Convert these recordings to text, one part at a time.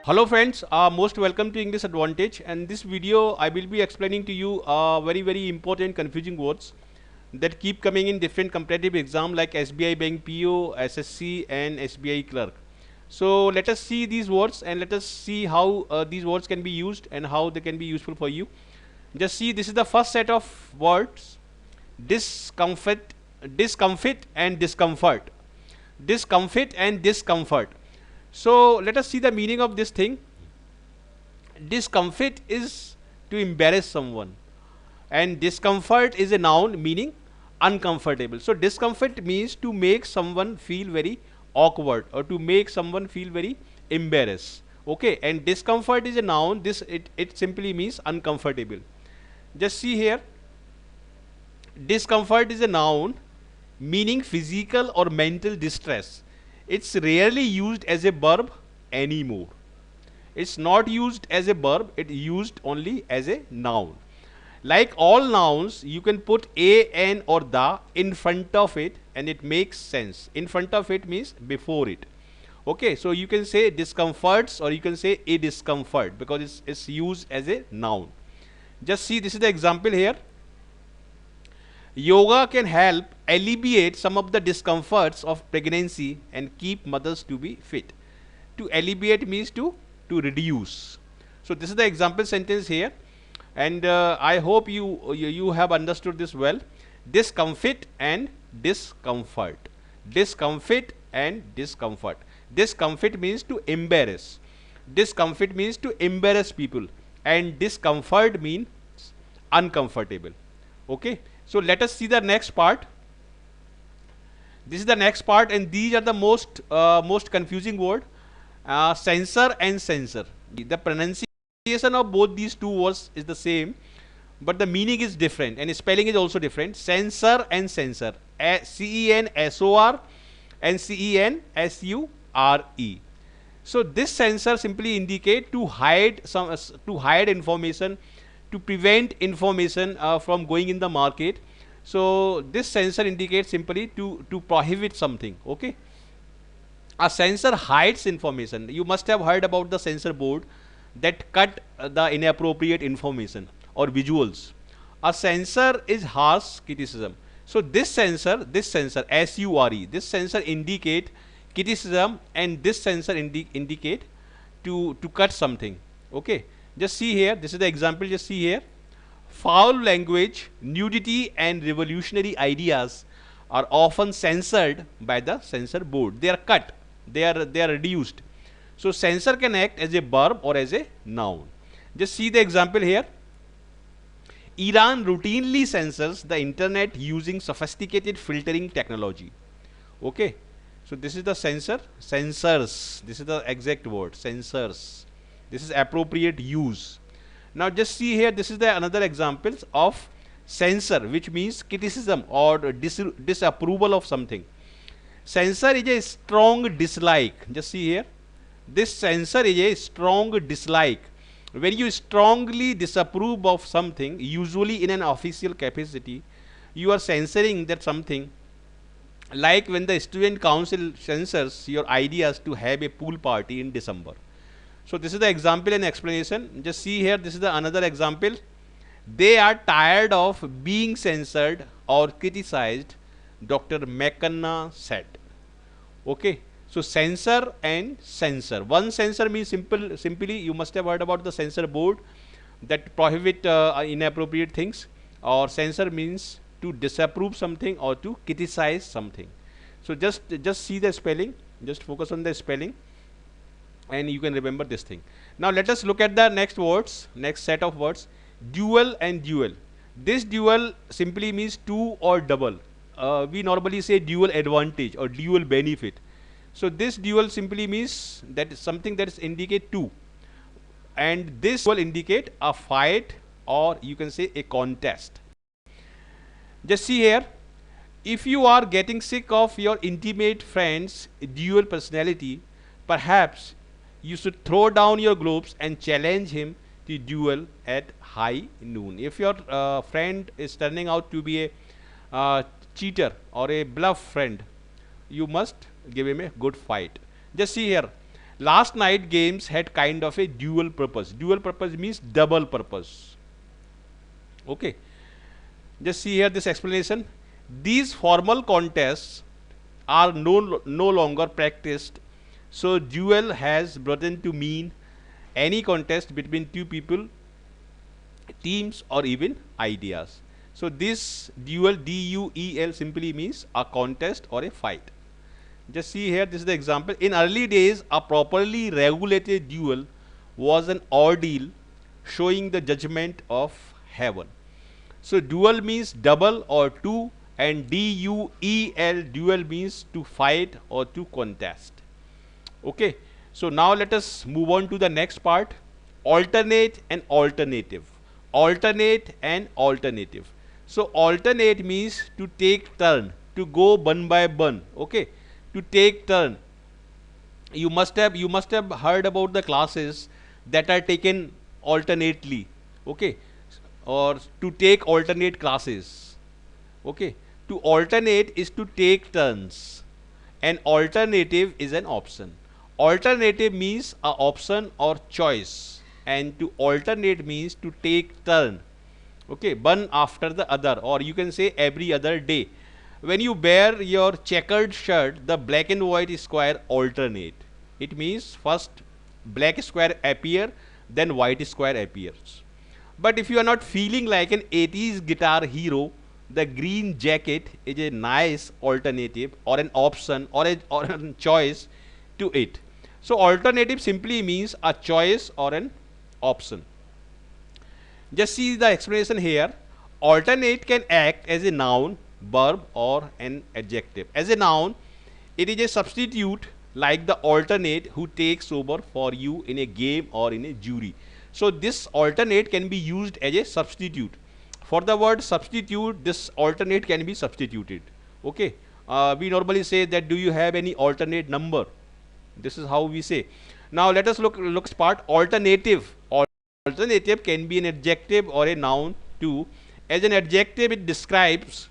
Hello friends, most welcome to English Advantage, and this video I will be explaining to you very important confusing words that keep coming in different competitive exam like SBI Bank PO, SSC and SBI Clerk. So let us see these words and let us see how these words can be used and how they can be useful for you. Just see, this is the first set of words: discomfort, discomfort and discomfort. Discomfort and discomfort. So let us see the meaning of this thing. Discomfort is to embarrass someone, and discomfort is a noun meaning uncomfortable. So discomfort means to make someone feel very awkward or to make someone feel very embarrassed. Okay, and discomfort is a noun. It simply means uncomfortable. Just see here. Discomfort is a noun meaning physical or mental distress. It's rarely used as a verb anymore. It's not used as a verb, it's used only as a noun. Like all nouns, you can put a, an or the in front of it and it makes sense. In front of it means before it. Okay, so you can say discomforts or you can say a discomfort because it's used as a noun. Just see, this is the example here. Yoga can help alleviate some of the discomforts of pregnancy and keep mothers to be fit. To alleviate means to reduce. So this is the example sentence here, and I hope you have understood this well. Discomfort and discomfort. Discomfort and discomfort. Discomfort means to embarrass. Discomfort means to embarrass people, and discomfort means uncomfortable. Okay. So let us see the next part. This is the next part, and these are the most confusing word. Censor and censor. The pronunciation of both these two words is the same, but the meaning is different and spelling is also different. Censor and censor. C-E-N-S-O-R and C-E-N-S-U-R-E. So this censor simply indicate to hide information, to prevent information from going in the market. So this censor indicates simply to prohibit something. Okay, a censor hides information. You must have heard about the censor board that cut the inappropriate information or visuals. A censor is harsh criticism. So this censor S-U-R-E, this censor indicate criticism, and this censor indicate to cut something. Okay, just see here, this is the example. Just see here. Foul language, nudity and revolutionary ideas are often censored by the censor board. They are cut, they are reduced. So censor can act as a verb or as a noun. Just see the example here. Iran routinely censors the internet using sophisticated filtering technology. Okay, so this is the censor. Censors, this is the exact word, censors. This is appropriate use. Now just see here, this is the another examples of censor, which means criticism or disapproval of something. Censor is a strong dislike. Just see here, this censor is a strong dislike. When you strongly disapprove of something, usually in an official capacity, you are censoring that something. Like when the student council censors your ideas to have a pool party in December. So this is the example and explanation. Just see here, this is the another example. They are tired of being censored or criticized, Dr. McKenna said. Okay, so censor and censor. One censor means simply you must have heard about the censor board that prohibit inappropriate things, or censor means to disapprove something or to criticize something. So just see the spelling, just focus on the spelling, and you can remember this thing. Now let us look at the next words, next set of words. Dual and dual. This dual simply means two or double. We normally say dual advantage or dual benefit. So this dual simply means that is something that is indicate two, and this will indicate a fight or you can say a contest. Just see here, if you are getting sick of your intimate friend's dual personality, perhaps you should throw down your globes and challenge him to duel at high noon. If your friend is turning out to be a cheater or a bluff friend, you must give him a good fight. Just see here, Last night games had kind of a dual purpose. Dual purpose means double purpose. Okay. Just see here this explanation. These formal contests are no longer practiced. So duel has broadened to mean any contest between two people, teams, or even ideas. So this duel, DUEL, simply means a contest or a fight. Just see here, this is the example. In early days, a properly regulated duel was an ordeal showing the judgment of heaven. So duel means double or two, and DUEL, duel, means to fight or to contest. Okay. So now let us move on to the next part. Alternate and alternative. Alternate and alternative. So alternate means to take turn, to go bun by bun. Okay. To take turn. You must have heard about the classes that are taken alternately. Okay. Or to take alternate classes. Okay. To alternate is to take turns. An alternative is an option. Alternative means a option or choice, and to alternate means to take turn. Okay, one after the other, or you can say every other day. When you wear your checkered shirt, the black and white square alternate. It means first black square appear, then white square appears. But if you are not feeling like an 80s guitar hero, the green jacket is a nice alternative or an option or a choice to it. So alternative simply means a choice or an option. Just see the explanation here. Alternate can act as a noun, verb, or an adjective. As a noun, it is a substitute like the alternate who takes over for you in a game or in a jury. So this alternate can be used as a substitute. For the word substitute, this alternate can be substituted. Okay. We normally say that, do you have any alternate number? This is how we say. Now let us look part. Alternative. Alternative can be an adjective or a noun too. As an adjective, it describes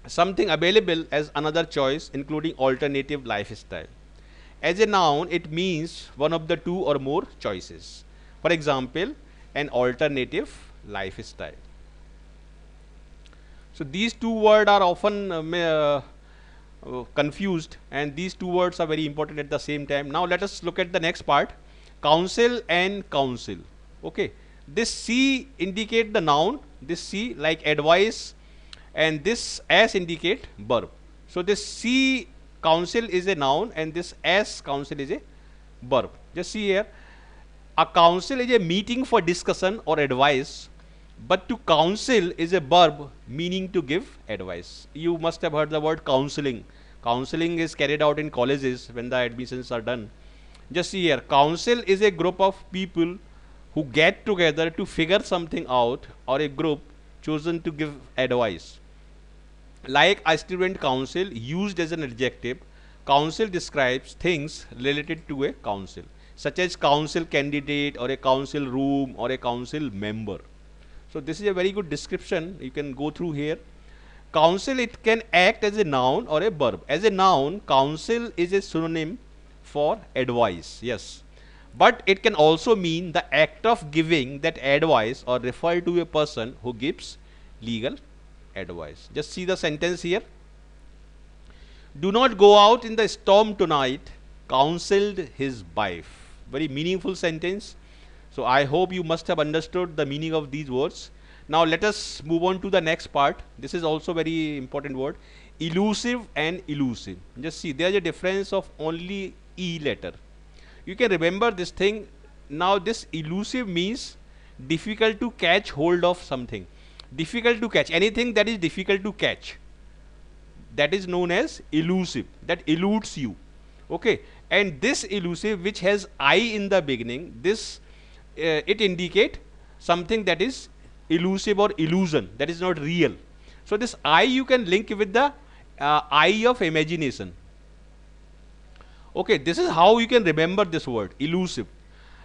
something available as another choice, including alternative lifestyle. As a noun, it means one of the two or more choices. For example, an alternative lifestyle. So these two words are often confused, and these two words are very important at the same time. Now let us look at the next part. Counsel and counsel. Okay. This C indicate the noun, this C like advice, and this S indicate verb. So this C counsel is a noun and this S counsel is a verb. Just see here. A counsel is a meeting for discussion or advice, but to counsel is a verb meaning to give advice. You must have heard the word counseling. Counseling is carried out in colleges when the admissions are done. Just see here. Counsel is a group of people who get together to figure something out, or a group chosen to give advice. Like a student council used as an adjective, council describes things related to a council, such as council candidate or a council room or a council member. So this is a very good description. You can go through here. Counsel, it can act as a noun or a verb. As a noun, counsel is a synonym for advice. Yes. But it can also mean the act of giving that advice or refer to a person who gives legal advice. Just see the sentence here. Do not go out in the storm tonight, counseled his wife. Very meaningful sentence. So I hope you must have understood the meaning of these words. Now let us move on to the next part. This is also very important word. Elusive and elusive. Just see, there is a difference of only E letter. You can remember this thing. Now this elusive means difficult to catch hold of something. Difficult to catch. Anything that is difficult to catch, that is known as elusive. That eludes you. Okay. And this elusive, which has I in the beginning, this it indicate something that is elusive or illusion, that is not real. So this I you can link with the eye of imagination. Okay, this is how you can remember this word, elusive.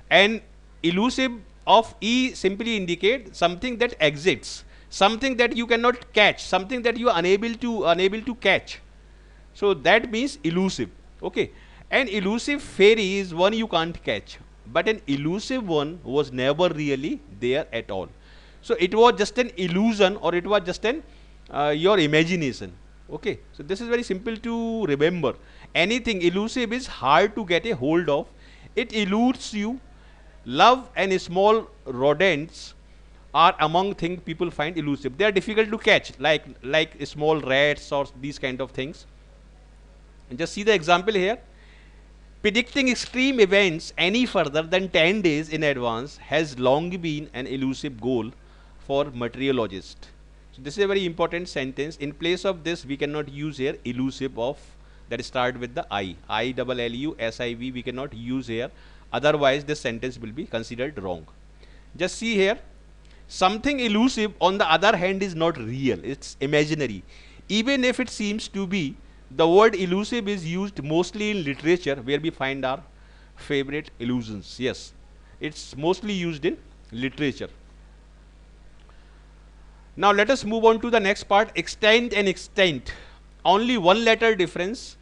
And elusive of E simply indicate something that exists, something that you cannot catch, something that you are unable to catch. So that means elusive. Okay. An elusive fairy is one you can't catch, but an elusive one was never really there at all. So it was just an illusion, or it was just an your imagination. Okay, so this is very simple to remember. Anything elusive is hard to get a hold of. It eludes you. Love and small rodents are among things people find elusive. They are difficult to catch, like small rats or these kind of things. And just see the example here. Predicting extreme events any further than 10 days in advance has long been an elusive goal for meteorologists. So this is a very important sentence. In place of this, we cannot use here elusive of that start with the I. ILLUSIV we cannot use here. Otherwise, this sentence will be considered wrong. Just see here. Something elusive, on the other hand, is not real. It's imaginary. Even if it seems to be, the word elusive is used mostly in literature, where we find our favorite illusions. Yes, it's mostly used in literature. Now let us move on to the next part, extent and extent. Only one letter difference,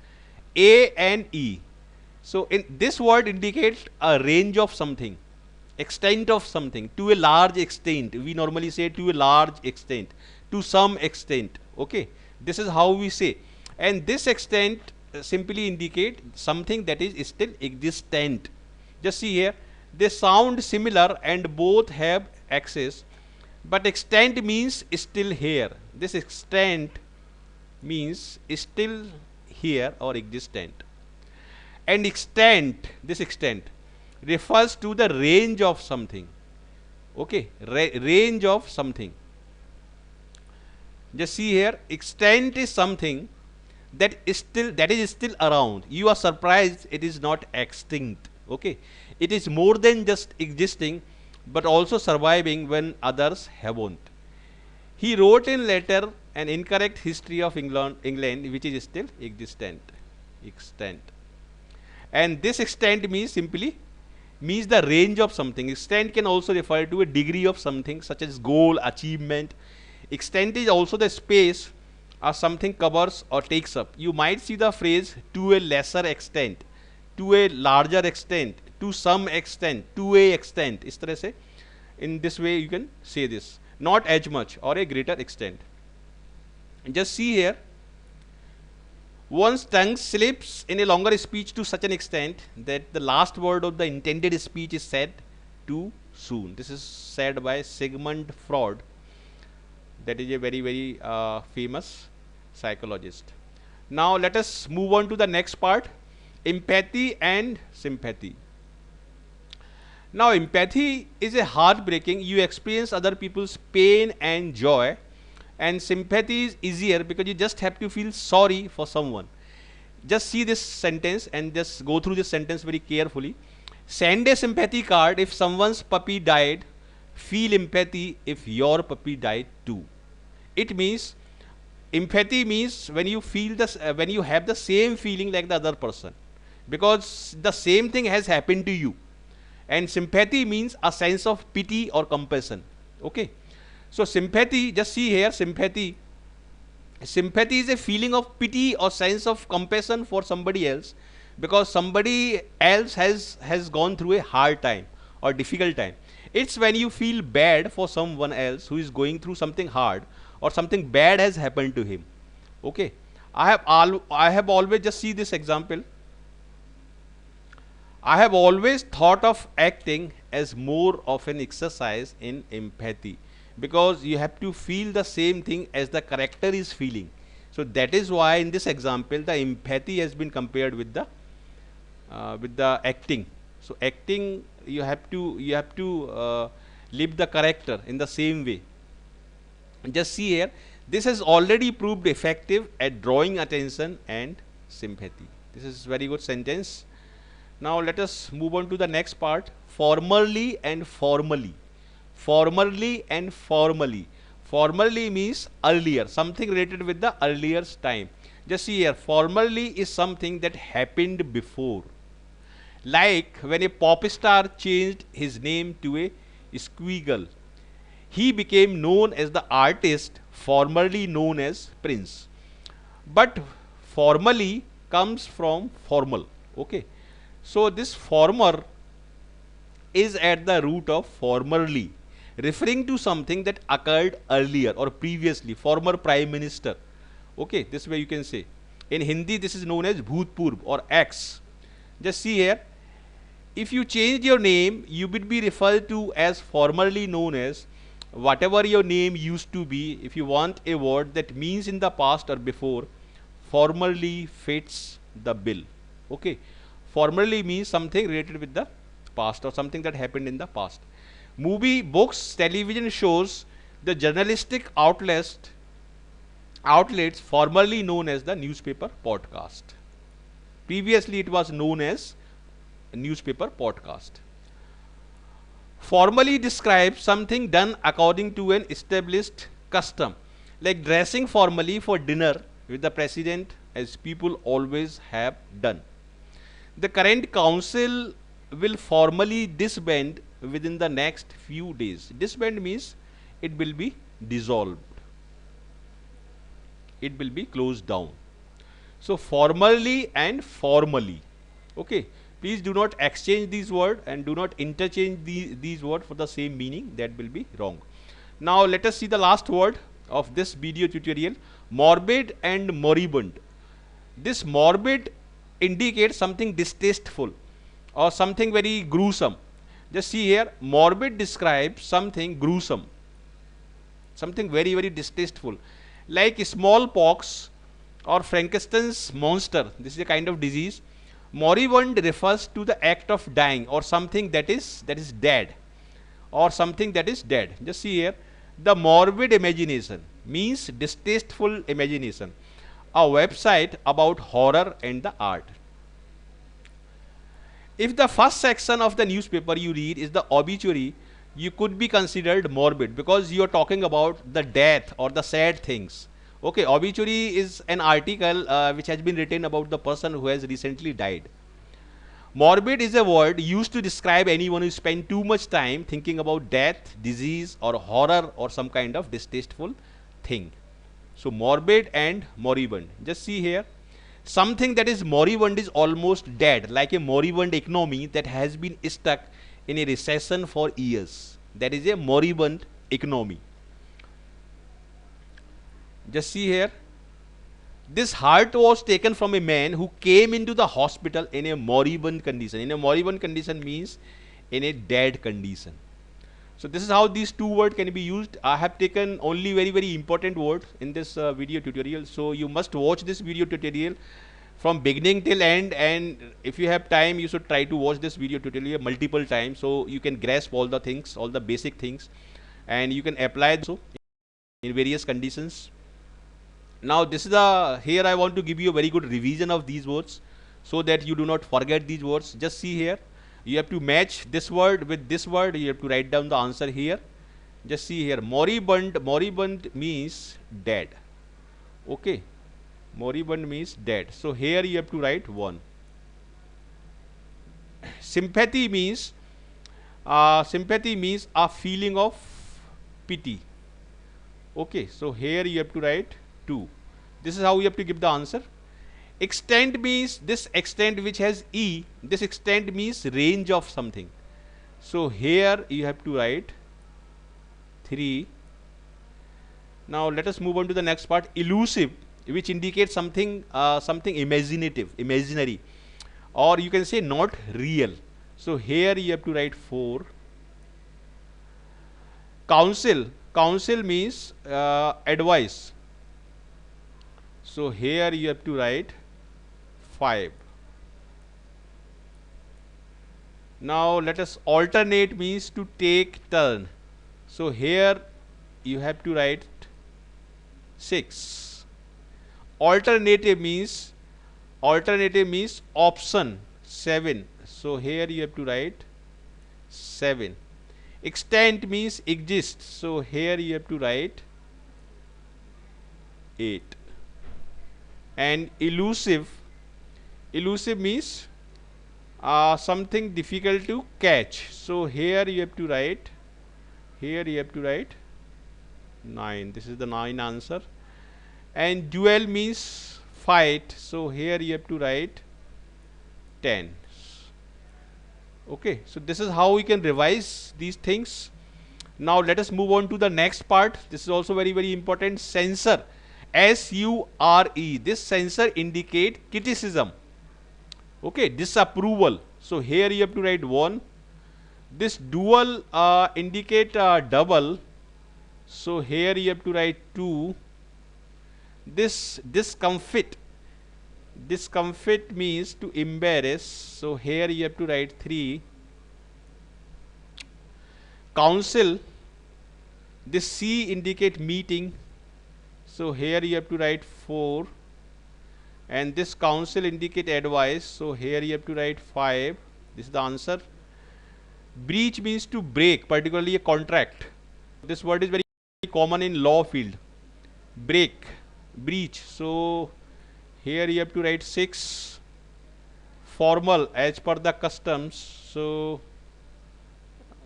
A and E. So in this word indicates a range of something, extent of something, to a large extent. We normally say to a large extent, to some extent. Okay, this is how we say. And this extent simply indicate something that is still existent. Just see here, they sound similar and both have axis, but extent means still here. This extent means still here or existent. And extent, this extent refers to the range of something. Okay, range of something. Just see here, extent is something that is still around. You are surprised it is not extinct. Okay, it is more than just existing, but also surviving when others haven't. He wrote in letter an incorrect history of England, which is still existent. Extent. And this extent means simply means the range of something. Extent can also refer to a degree of something, such as goal, achievement. Extent is also the space something covers or takes up. You might see the phrase to a lesser extent, to a larger extent, to some extent, to a extent. इस तरह से, in this way you can say this. Not as much or a greater extent. Just see here. One's tongue slips in a longer speech to such an extent that the last word of the intended speech is said too soon. This is said by Sigmund Freud. That is a very famous psychologist. Now let us move on to the next part, empathy and sympathy. Now empathy is a heartbreaking, you experience other people's pain and joy, and sympathy is easier because you just have to feel sorry for someone. Just see this sentence and just go through this sentence very carefully. Send a sympathy card if someone's puppy died. Feel empathy if your puppy died too. It means, empathy means when you feel this, when you have the same feeling like the other person, because the same thing has happened to you. And sympathy means a sense of pity or compassion. Okay, so sympathy, just see here, sympathy is a feeling of pity or sense of compassion for somebody else, because somebody else has gone through a hard time or difficult time. It's when you feel bad for someone else who is going through something hard, or something bad has happened to him. Okay, I have always, just see this example. I have always thought of acting as more of an exercise in empathy, because you have to feel the same thing as the character is feeling. So that is why in this example the empathy has been compared with the acting. So acting, you have to live the character in the same way. Just see here, this has already proved effective at drawing attention and sympathy. This is very good sentence. Now let us move on to the next part, formerly and formally. Formerly and formally. Formerly means earlier, something related with the earlier time. Just see here, formerly is something that happened before. Like when a pop star changed his name to a squiggle. He became known as the artist formerly known as Prince. But formally comes from formal. Okay, so this former is at the root of formerly, referring to something that occurred earlier or previously, former prime minister. Okay, this way you can say. In Hindi, this is known as Bhutpurv or X. Just see here, if you change your name, you will be referred to as formerly known as whatever your name used to be. If you want a word that means in the past or before, formerly fits the bill. Okay, formerly means something related with the past or something that happened in the past. Movie, books, television shows, the journalistic outlets formerly known as the newspaper podcast. Previously it was known as newspaper podcast. Formally describes something done according to an established custom, like dressing formally for dinner with the president, as people always have done. The current council will formally disband within the next few days. Disband means it will be dissolved. It will be closed down. So formally and formally. Okay. Please do not exchange these words and do not interchange these words for the same meaning. That will be wrong. Now let us see the last word of this video tutorial, morbid and moribund. This morbid indicates something distasteful or something very gruesome. Just see here, morbid describes something gruesome, something very, very distasteful, like smallpox or Frankenstein's monster. This is a kind of disease. Moribund refers to the act of dying or something that is dead or something that is dead. Just see here, the morbid imagination means distasteful imagination, a website about horror and the art. If the first section of the newspaper you read is the obituary, you could be considered morbid because you are talking about the death or the sad things. Okay, obituary is an article which has been written about the person who has recently died. Morbid is a word used to describe anyone who spent too much time thinking about death, disease or horror or some kind of distasteful thing. So morbid and moribund. Just see here, something that is moribund is almost dead, like a moribund economy that has been stuck in a recession for years. That is a moribund economy. Just see here, this heart was taken from a man who came into the hospital in a moribund condition. In a moribund condition means in a dead condition. So this is how these two words can be used. I have taken only very, very important words in this video tutorial. So you must watch this video tutorial from beginning till end, and if you have time you should try to watch this video tutorial multiple times so you can grasp all the things, all the basic things, and you can apply so in various conditions. Now this is here I want to give you a very good revision of these words so that you do not forget these words. Just see here, you have to match this word with this word. You have to write down the answer here. Just see here, moribund. Moribund means dead. Okay, moribund means dead. So here you have to write 1. Sympathy means a feeling of pity. Okay, so here you have to write 2. This is how you have to give the answer. Extent means this extent which has E. This extent means range of something. So here you have to write 3. Now let us move on to the next part. Elusive, which indicates something something imaginative, imaginary, or you can say not real. So here you have to write 4. Counsel. Counsel means advice. So here you have to write 5. Now let us alternate means to take turn. So here you have to write 6. Alternative means option 7. So here you have to write 7. Extent means exist. So here you have to write 8. And elusive means something difficult to catch. So here you have to write 9. This is the 9 answer. And duel means fight. So here you have to write 10. Okay, so this is how we can revise these things. Now let us move on to the next part. This is also very, very important. Censure, S-U-R-E. This censure indicate criticism. Okay, disapproval. So here you have to write 1. This dual indicate double. So here you have to write 2. This discomfort. Discomfort means to embarrass. So here you have to write 3. Counsel. This C indicate meeting. So here you have to write 4. And this counsel indicate advice. So here you have to write 5. This is the answer. Breach means to break, particularly a contract. This word is very common in law field. Break, breach. So here you have to write 6. Formal, as per the customs. So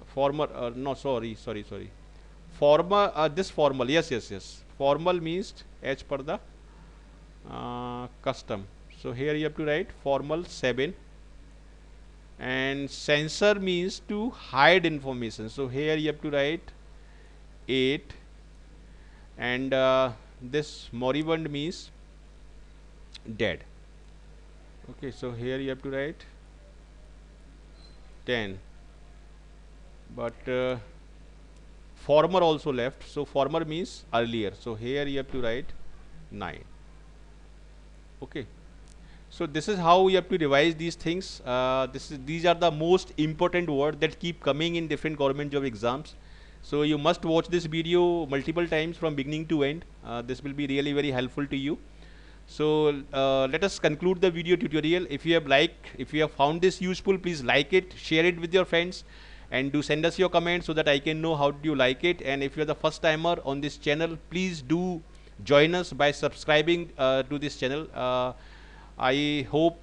formal, no, sorry. Formal, this formal, yes. Formal means as per the custom. So here you have to write formal 7. And censor means to hide information. So here you have to write 8. And this moribund means dead. Okay, so here you have to write 10. But former also left. So former means earlier. So here you have to write 9. Okay. So this is how we have to revise these things. These are the most important words that keep coming in different government job exams. So you must watch this video multiple times from beginning to end. This will be really very helpful to you. So let us conclude the video tutorial. If you have found this useful, please like it, share it with your friends, and do send us your comments so that I can know how do you like it. And if you are the first timer on this channel, please do join us by subscribing to this channel. I hope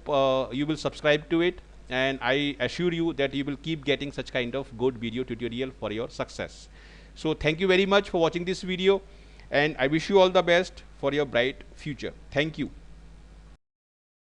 you will subscribe to it, and I assure you that you will keep getting such kind of good video tutorial for your success. So thank you very much for watching this video, and I wish you all the best for your bright future. Thank you.